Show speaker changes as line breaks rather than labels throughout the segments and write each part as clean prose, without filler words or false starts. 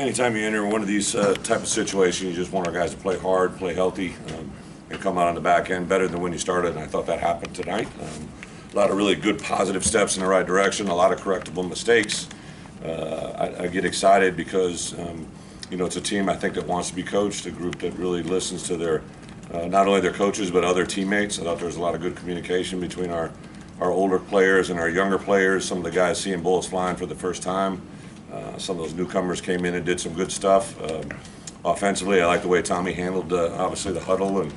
anytime you enter one of these type of situations, you just want our guys to play hard, play healthy, and come out on the back end better than when you started, and I thought that happened tonight. A lot of really good positive steps in the right direction, a lot of correctable mistakes. I get excited because it's a team I think that wants to be coached, a group that really listens to their not only their coaches but other teammates. I thought there was a lot of good communication between our older players and our younger players. Some of the guys seeing bullets flying for the first time. Some of those newcomers came in and did some good stuff. Offensively, I like the way Tommy handled obviously the huddle, and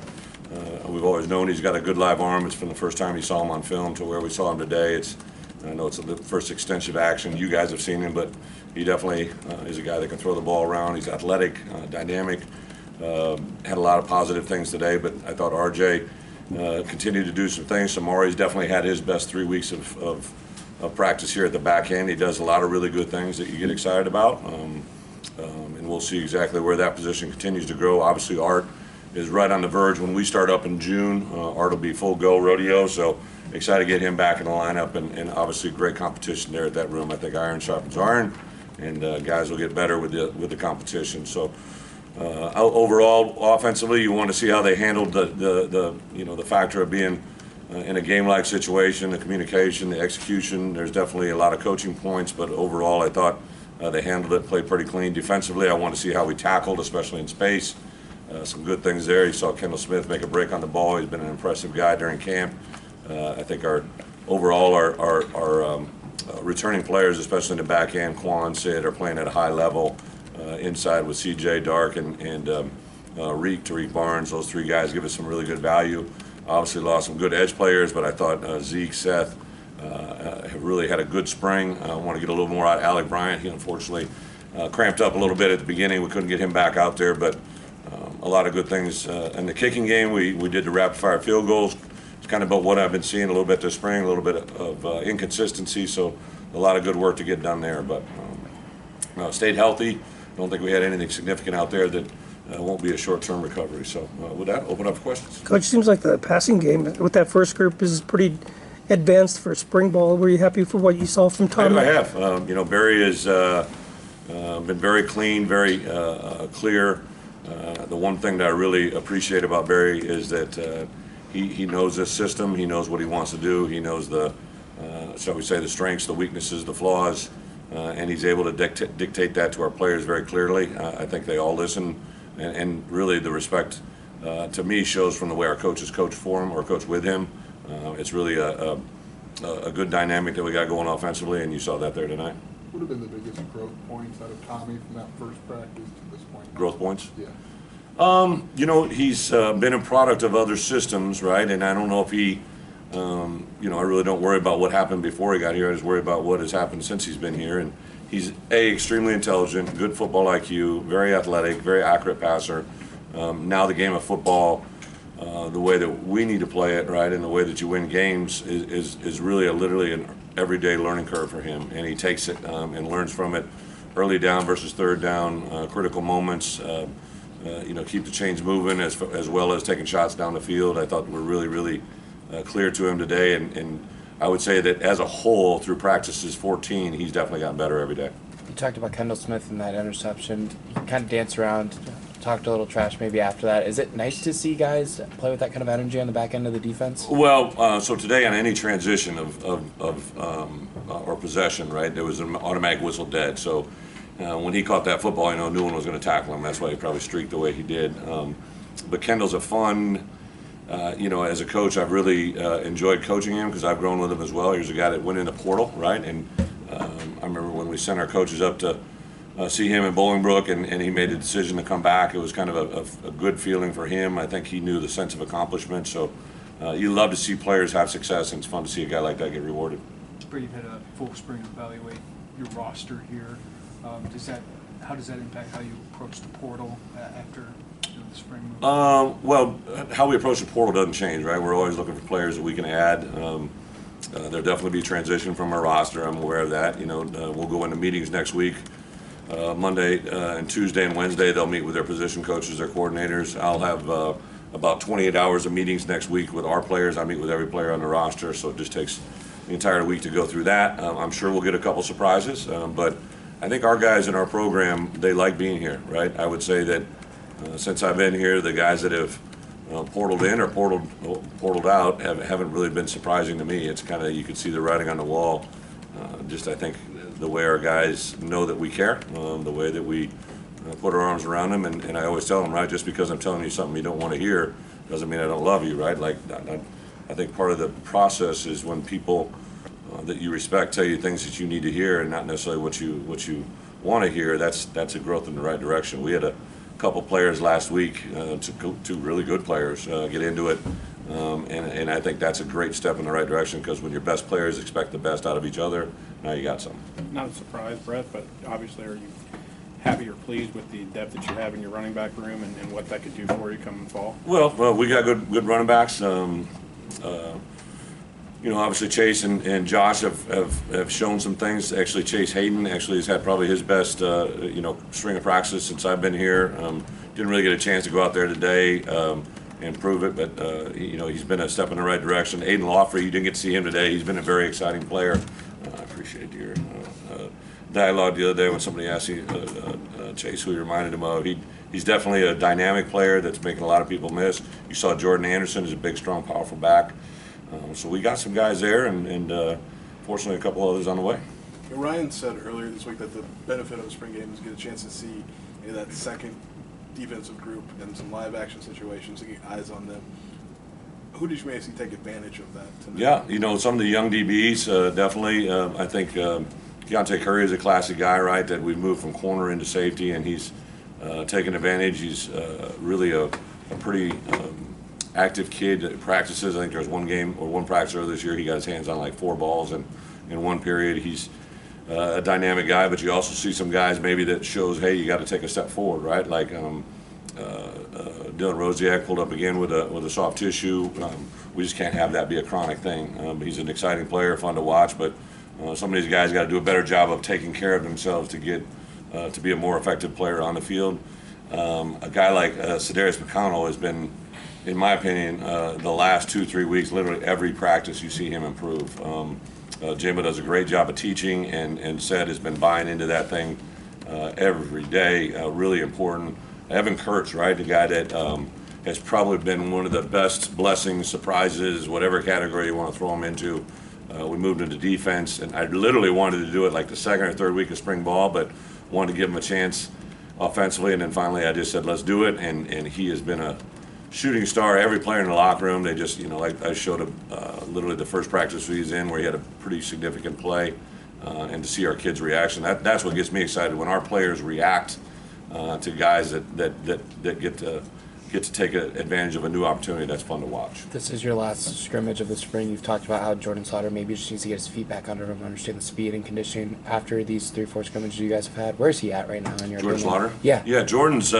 we've always known he's got a good live arm. It's from the first time you saw him on film to where we saw him today. I know it's the first extensive action. You guys have seen him, but he definitely is a guy that can throw the ball around. He's athletic, dynamic. Had a lot of positive things today, but I thought RJ continued to do some things. Samari's definitely had his best 3 weeks of practice here at the back end. He does a lot of really good things that you get excited about, and we'll see exactly where that position continues to grow. Obviously, Art is right on the verge. When we start up in June, Art will be full go rodeo, so excited to get him back in the lineup, and obviously great competition there at that room. I think iron sharpens iron, and guys will get better with the competition. So overall, offensively, you want to see how they handled the factor of being in a game-like situation, the communication, the execution. There's definitely a lot of coaching points, but overall, I thought they handled it, played pretty clean. Defensively, I want to see how we tackled, especially in space. Some good things there. You saw Kendall Smith make a break on the ball. He's been an impressive guy during camp. I think our returning players, especially in the back end, Quan, Sid, are playing at a high level. Inside with CJ, Dark, and Tariq Barnes. Those three guys give us some really good value. Obviously lost some good edge players, but I thought Zeke, Seth have really had a good spring. I want to get a little more out of Alec Bryant. He unfortunately cramped up a little bit at the beginning. We couldn't get him back out there, but a lot of good things. In the kicking game, we did the rapid-fire field goals. It's kind of about what I've been seeing a little bit this spring, a little bit of inconsistency, so a lot of good work to get done there. But stayed healthy. Don't think we had anything significant out there that won't be a short-term recovery. So with that, open up for questions.
Coach, seems like the passing game with that first group is pretty advanced for spring ball. Were you happy for what you saw from Tom?
I have. Barry has been very clean, very clear. The one thing that I really appreciate about Barry is that he knows this system. He knows what he wants to do. He knows shall we say, the strengths, the weaknesses, the flaws. And he's able to dictate that to our players very clearly. I think they all listen, and really the respect to me shows from the way our coaches coach for him or coach with him. It's really a good dynamic that we got going offensively, and you saw that there tonight.
What have been the biggest growth points out of Tommy from that first practice to this point?
Growth points?
Yeah.
He's been a product of other systems, right? And I don't know if he I really don't worry about what happened before he got here. I just worry about what has happened since he's been here. And he's extremely intelligent, good football IQ, very athletic, very accurate passer. Now the game of football, the way that we need to play it, right, and the way that you win games is really literally an everyday learning curve for him. And he takes it and learns from it. Early down versus third down, critical moments. Keep the chains moving as well as taking shots down the field. I thought we're really clear to him today, and I would say that as a whole through practices 14, he's definitely gotten better every day.
You talked about Kendall Smith and that interception. You can kind of dance around, talked a little trash maybe after that. Is it nice to see guys play with that kind of energy on the back end of the defense?
Well, so today on any transition or possession, right, there was an automatic whistle dead. So when he caught that football, no one was going to tackle him. That's why he probably streaked the way he did. But Kendall's a fun. As a coach, I've really enjoyed coaching him because I've grown with him as well. He was a guy that went in the portal, right? And I remember when we sent our coaches up to see him in Bolingbrook, and he made a decision to come back. It was kind of a good feeling for him. I think he knew the sense of accomplishment. So you love to see players have success, and it's fun to see a guy like that get rewarded.
Brady, you've had a full spring to evaluate your roster here. How does that impact how you approach the portal after the spring move?
Well, how we approach the portal doesn't change, right? We're always looking for players that we can add. There'll definitely be transition from our roster. I'm aware of that. We'll go into meetings next week. Monday and Tuesday and Wednesday, they'll meet with their position coaches, their coordinators. I'll have about 28 hours of meetings next week with our players. I meet with every player on the roster, so it just takes the entire week to go through that. I'm sure we'll get a couple surprises, but I think our guys in our program, they like being here, right? I would say that since I've been here, the guys that have portaled in or portaled out haven't really been surprising to me. It's kind of, you can see the writing on the wall. Just I think the way our guys know that we care, the way that we put our arms around them, and I always tell them, right, just because I'm telling you something you don't want to hear doesn't mean I don't love you, right? Like, I think part of the process is when people that you respect tell you things that you need to hear and not necessarily what you want to hear. That's a growth in the right direction. We had a couple players last week, two really good players, get into it, and I think that's a great step in the right direction, because when your best players expect the best out of each other, now you got something.
Not a surprise, Brett, but obviously, are you happy or pleased with the depth that you have in your running back room and what that could do for you come fall?
Well, we got good running backs. Obviously Chase and Josh have shown some things. Actually, Chase Hayden has had probably his best string of practices since I've been here. Didn't really get a chance to go out there today and prove it, but he's been a step in the right direction. Aiden Lawfrey, you didn't get to see him today. He's been a very exciting player. I appreciate your dialogue the other day when somebody asked you, Chase, who he reminded him of. He's definitely a dynamic player that's making a lot of people miss. You saw Jordan Anderson is a big, strong, powerful back. So we got some guys there, and fortunately a couple others on the way.
Ryan said earlier this week that the benefit of a spring game is get a chance to see that second defensive group and some live action situations to get eyes on them. Who did you maybe see take advantage of that tonight?
Yeah, some of the young DBs, definitely. I think Keontae Curry is a classic guy, right, that we've moved from corner into safety, and he's taken advantage. He's really a pretty active kid that practices. I think there's one game or one practice earlier this year, he got his hands on like 4 balls in one period. He's a dynamic guy, but you also see some guys maybe that shows, hey, you got to take a step forward, right? Like Dylan Rosiak pulled up again with a soft tissue. We just can't have that be a chronic thing. He's an exciting player, fun to watch, but some of these guys got to do a better job of taking care of themselves to get to be a more effective player on the field. A guy like Cedarius McConnell has been, in my opinion, the last 2-3 weeks, literally every practice you see him improve. Jimbo does a great job of teaching, and Sed has been buying into that thing every day. Really important. Evan Kurtz, right, the guy that has probably been one of the best blessings, surprises, whatever category you want to throw him into. We moved into defense, and I literally wanted to do it like the second or third week of spring ball, but wanted to give him a chance offensively, and then finally I just said, let's do it, and he has been a shooting star. Every player in the locker room, they just, like I showed him literally the first practice he's in where he had a pretty significant play, and to see our kids' reaction, that's what gets me excited, when our players react to guys that get to take advantage of a new opportunity. That's fun to watch.
This is your last scrimmage of the spring. You've talked about how Jordan Slaughter maybe just needs to get his feet back under him, understand the speed and conditioning after these 3-4 scrimmages you guys have had. Where's he at right now in your
Jordan
opinion?
Slaughter?
Yeah,
Jordan's,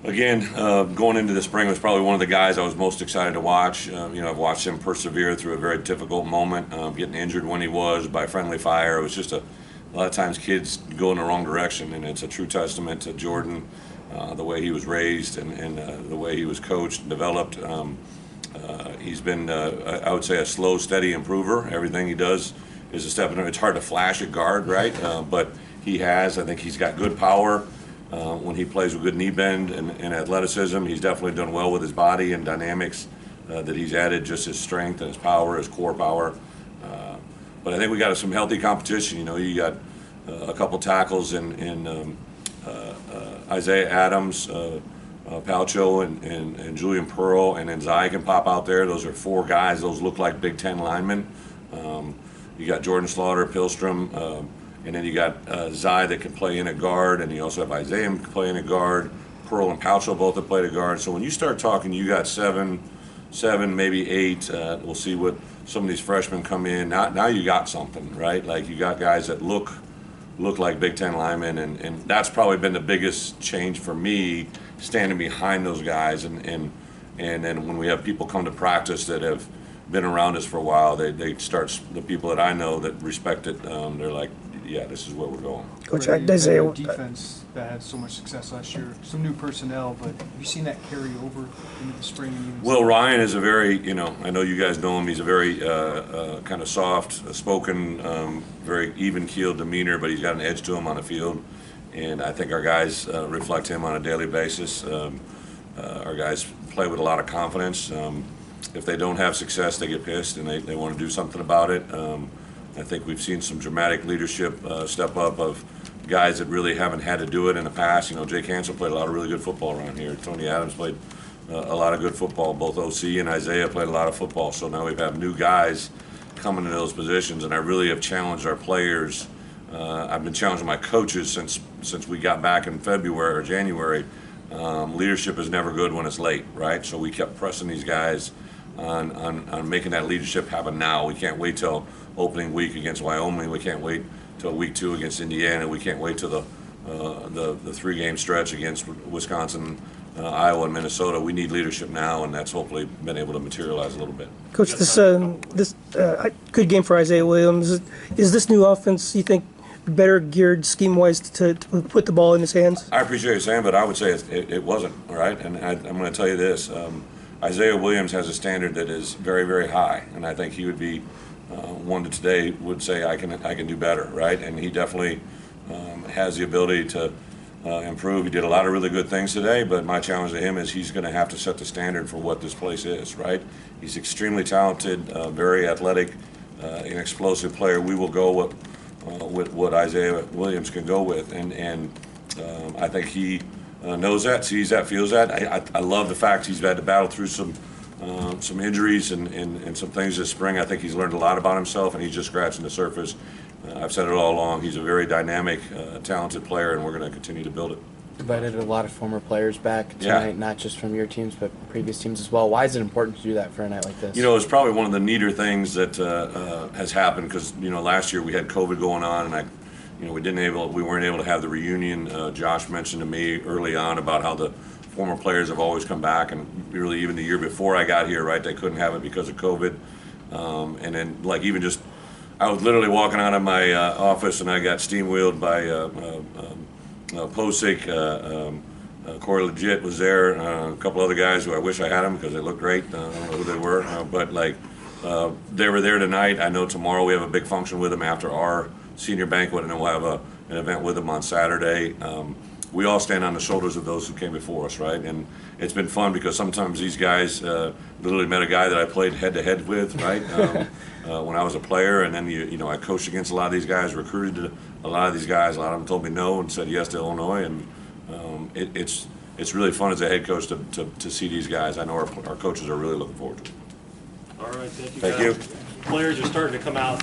again, going into the spring was probably one of the guys I was most excited to watch. I've watched him persevere through a very difficult moment, getting injured when he was by friendly fire. It was just a lot of times kids go in the wrong direction, and it's a true testament to Jordan, the way he was raised and the way he was coached and developed. He's been, I would say, a slow, steady improver. Everything he does is a step in. It's hard to flash at guard, right? But I think he's got good power. When he plays with good knee bend and athleticism, he's definitely done well with his body and dynamics that he's added, just his strength and his power, his core power. But I think we got some healthy competition. You got a couple tackles in Isaiah Adams, Palcho, and Julian Pearl, and then Zai can pop out there. Those are 4 guys. Those look like Big Ten linemen. You got Jordan Slaughter, Pilstrom, and then you got Zai that can play in a guard, and you also have Isaiah who can play in a guard. Pearl and Palcho both have played a guard. So when you start talking, you got 7, maybe 8. We'll see what some of these freshmen come in. Now you got something, right? Like you got guys that look like Big Ten linemen, and that's probably been the biggest change for me, standing behind those guys. And then when we have people come to practice that have been around us for a while, they start, the people that I know that respect it, they're like, yeah, this is where we're going.
Coach,
Brett, you had
Isaiah,
a defense that had so much success last year, some new personnel, but have you seen that carry over into the spring? And even
Well, Ryan is a very, I know you guys know him. He's a very kind of soft spoken, very even keeled demeanor, but he's got an edge to him on the field. And I think our guys reflect him on a daily basis. Our guys play with a lot of confidence. If they don't have success, they get pissed and they want to do something about it. I think we've seen some dramatic leadership step up of guys that really haven't had to do it in the past. Jay Cancel played a lot of really good football around here. Tony Adams played a lot of good football. Both OC and Isaiah played a lot of football. So now we have new guys coming into those positions, and I really have challenged our players. I've been challenging my coaches since we got back in February or January. Leadership is never good when it's late, right? So we kept pressing these guys on making that leadership happen now. We can't wait till opening week against Wyoming. We can't wait till week 2 against Indiana. We can't wait till the 3-game stretch against Wisconsin, Iowa, and Minnesota. We need leadership now, and that's hopefully been able to materialize a little bit.
Coach, this good game for Isaiah Williams. Is this new offense, you think, better geared scheme-wise to put the ball in his hands?
I appreciate you saying, but I would say it wasn't, all right? And I'm going to tell you this. Isaiah Williams has a standard that is very, very high, and I think he would be one that today would say, I can do better, right? And he definitely has the ability to improve. He did a lot of really good things today, but my challenge to him is he's going to have to set the standard for what this place is, right? He's extremely talented, very athletic, an explosive player. We will go with what Isaiah Williams can go with, and I think he knows that, sees that, feels that. I love the fact he's had to battle through some injuries and some things this spring. I think he's learned a lot about himself, and he's just scratching the surface. I've said it all along. He's a very dynamic, talented player, and we're going to continue to build it.
Invited a lot of former players back tonight, not just from your teams, but previous teams as well. Why is it important to do that for a night like this?
It's probably one of the neater things that has happened because, last year we had COVID going on, and we weren't able to have the reunion. Josh mentioned to me early on about how the former players have always come back, and really even the year before I got here, right, they couldn't have it because of COVID. And then I was literally walking out of my office and I got steam-wheeled by Posick. Corey Legit was there, a couple other guys who I wish I had them because they looked great. I don't know who they were, but they were there tonight. I know tomorrow we have a big function with them after our senior banquet, and then we'll have an event with them on Saturday. We all stand on the shoulders of those who came before us, right? And it's been fun because sometimes these guys literally met a guy that I played head-to-head with, right? When I was a player, and then I coached against a lot of these guys, recruited a lot of these guys. A lot of them told me no and said yes to Illinois, and it's really fun as a head coach to see these guys. I know our coaches are really looking forward to it.
All right, thank you.
Thank
guys.
you.
Players are starting to come out.